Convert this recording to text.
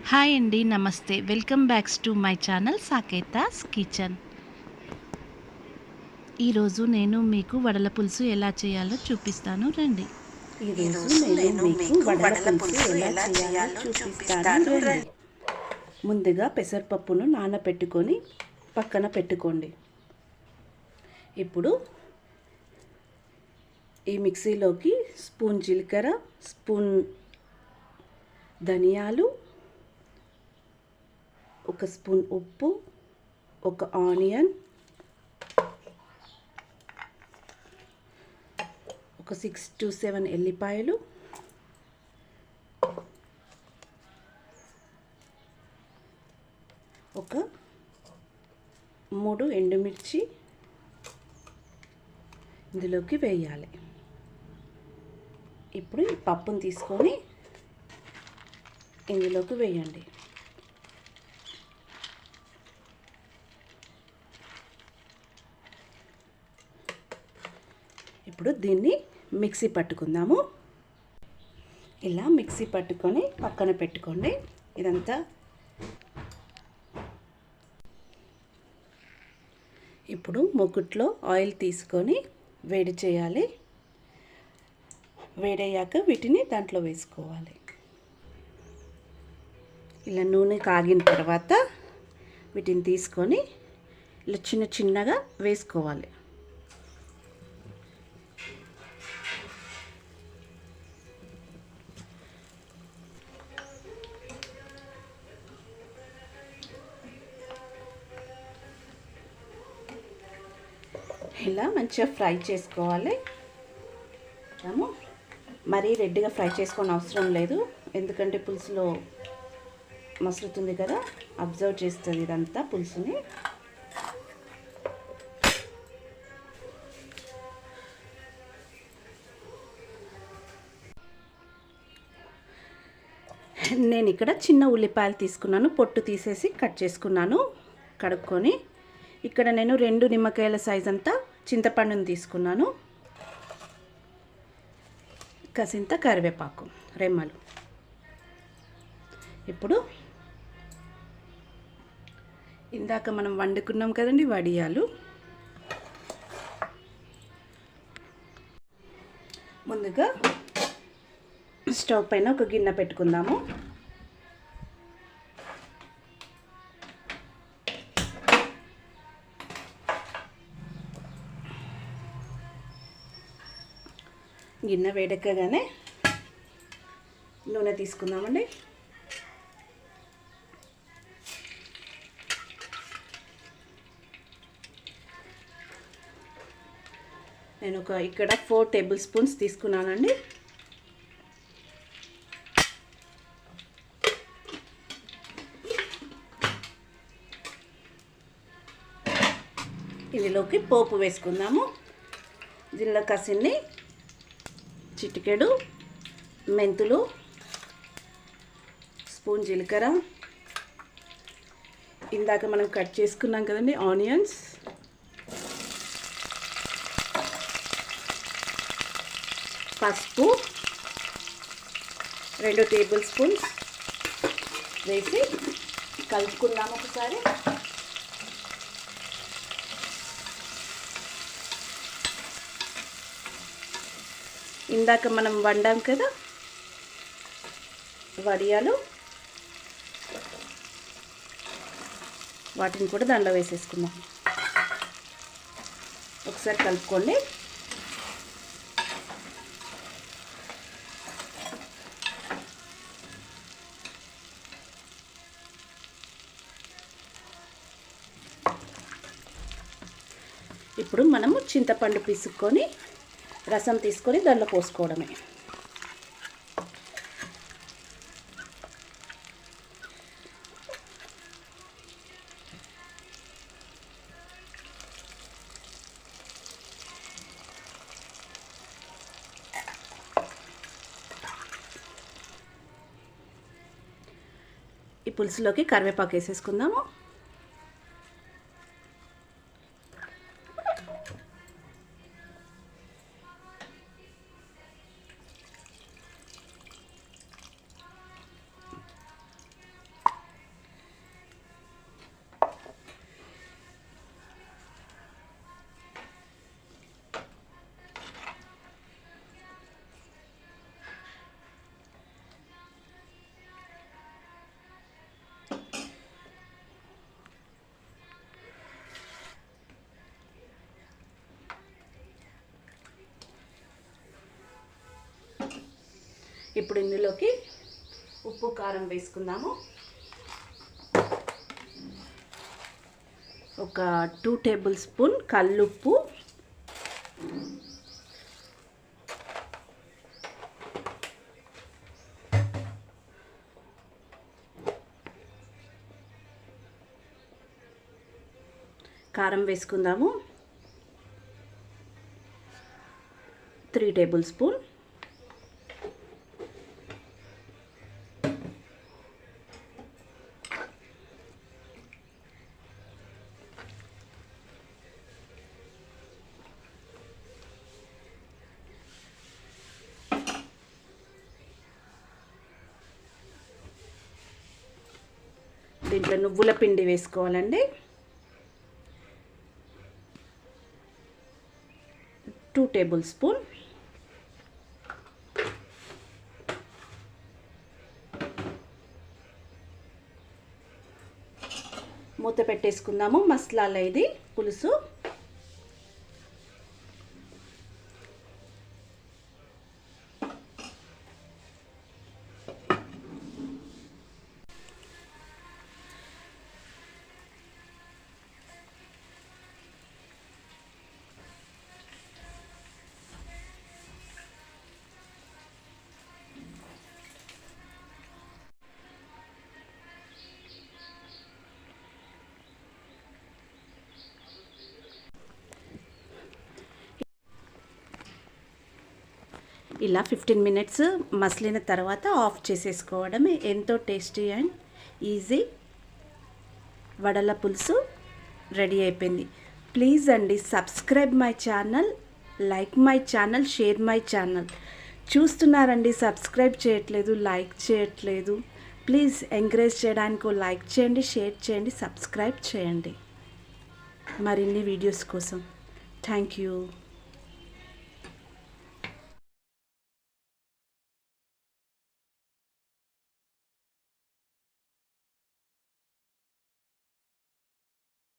Hi అండి, నమస్తే. Welcome backs to my channel Saketha's kitchen. ఈరోజు నేను మీకు వడల పులుసు ఎలా చేయాలో చూపిస్తాను రండి. ఈరోజు నేను మీకు వడల పులుసు ఎలా చేయాలో చూపిస్తాను రండి. ముందుగా పెసరపప్పును నానబెట్టుకొని పక్కన పెట్టుకోండి. ఇప్పుడు ఈ మిక్సీలోకి స్పూన్ జీలకర్ర, స్పూన్ ధనియాలు, ఒక స్పూన్ ఉప్పు, ఒక ఆనియన్, ఒక 6 to 7 ఎల్లిపాయలు, ఒక 3 ఎండుమిర్చి ఇందులోకి వేయాలి. ఇప్పుడు ఈ పప్పును తీసుకొని ఇందులోకి వేయండి. ఇప్పుడు దీన్ని మిక్సీ పట్టుకుందాము. ఇలా మిక్సీ పట్టుకొని పక్కన పెట్టుకోండి. ఇదంతా ఇప్పుడు మూకుట్లో ఆయిల్ తీసుకొని వేడి చేయాలి. వేడయ్యాక వీటిని దాంట్లో వేసుకోవాలి. ఇలా నూనె కాగిన తర్వాత వీటిని తీసుకొని ఇలా చిన్న చిన్నగా వేసుకోవాలి. ఇలా మంచిగా ఫ్రై చేసుకోవాలి. మరీ రెడ్గా ఫ్రై చేసుకొని అవసరం లేదు, ఎందుకంటే పులుసులో మసులుతుంది కదా, అబ్జర్వ్ చేస్తుంది ఇదంతా పులుసుని. నేను ఇక్కడ చిన్న ఉల్లిపాయలు తీసుకున్నాను, పొట్టు తీసేసి కట్ చేసుకున్నాను కడుక్కొని. ఇక్కడ నేను 2 నిమ్మకాయల సైజ్ అంతా చింతపండుని తీసుకున్నాను, కసింత కరివేపాకు రెమ్మలు. ఇప్పుడు ఇందాక మనం వండుకున్నాం కదండి వడియాలు, ముందుగా స్టవ్ పైన ఒక గిన్నె పెట్టుకుందాము. గిన్నె వేడెక్కగానే నూనె తీసుకుందామండి. నేను ఇక్కడ 4 టేబుల్ స్పూన్స్ తీసుకున్నానండి. ఇందులోకి పోపు వేసుకుందాము. దీనిలో కసిన్ని చిటికెడు మెంతులు, స్పూన్ జీలకర్ర, ఇందాక మనం కట్ చేసుకున్నాం కదండి ఆనియన్స్, పసుపు 2 టేబుల్ స్పూన్స్ వేసి కలుపుకుందాము ఒకసారి. ఇందాక మనం వండాం కదా వడియాలు, వాటిని కూడా దాంట్లో వేసేసుకుందాం. ఒకసారి కలుపుకోండి. ఇప్పుడు మనము చింతపండు పిసుక్కొని రసం తీసుకొని దాంట్లో పోసుకోవడమే. ఈ పులుసులోకి కరివేపాకు వేసేసుకుందాము. ఇప్పుడు ఇందులోకి ఉప్పు కారం వేసుకుందాము. ఒక 2 టేబుల్ స్పూన్ కల్లుప్పు, కారం వేసుకుందాము 3 టేబుల్ స్పూన్, దీంట్లో నువ్వుల పిండి వేసుకోవాలండి. 2 టేబుల్ స్పూన్, మూత పెట్టేసుకుందాము. మసాలా ఇది పులుసు. ఇలా 15 మినిట్స్ మసిలిన తర్వాత ఆఫ్ చేసేసుకోవడమే. ఎంతో టేస్టీ అండ్ ఈజీ వడల పులుసు రెడీ అయిపోయింది. ప్లీజ్ అండి, subscribe my channel, like my channel, share my channel. చూస్తున్నారండి, సబ్స్క్రైబ్ చేయట్లేదు, లైక్ చేయట్లేదు. ప్లీజ్ ఎంకరేజ్ చేయడానికి లైక్ చేయండి, షేర్ చేయండి, సబ్స్క్రైబ్ చేయండి మరిన్ని వీడియోస్ కోసం. Thank you.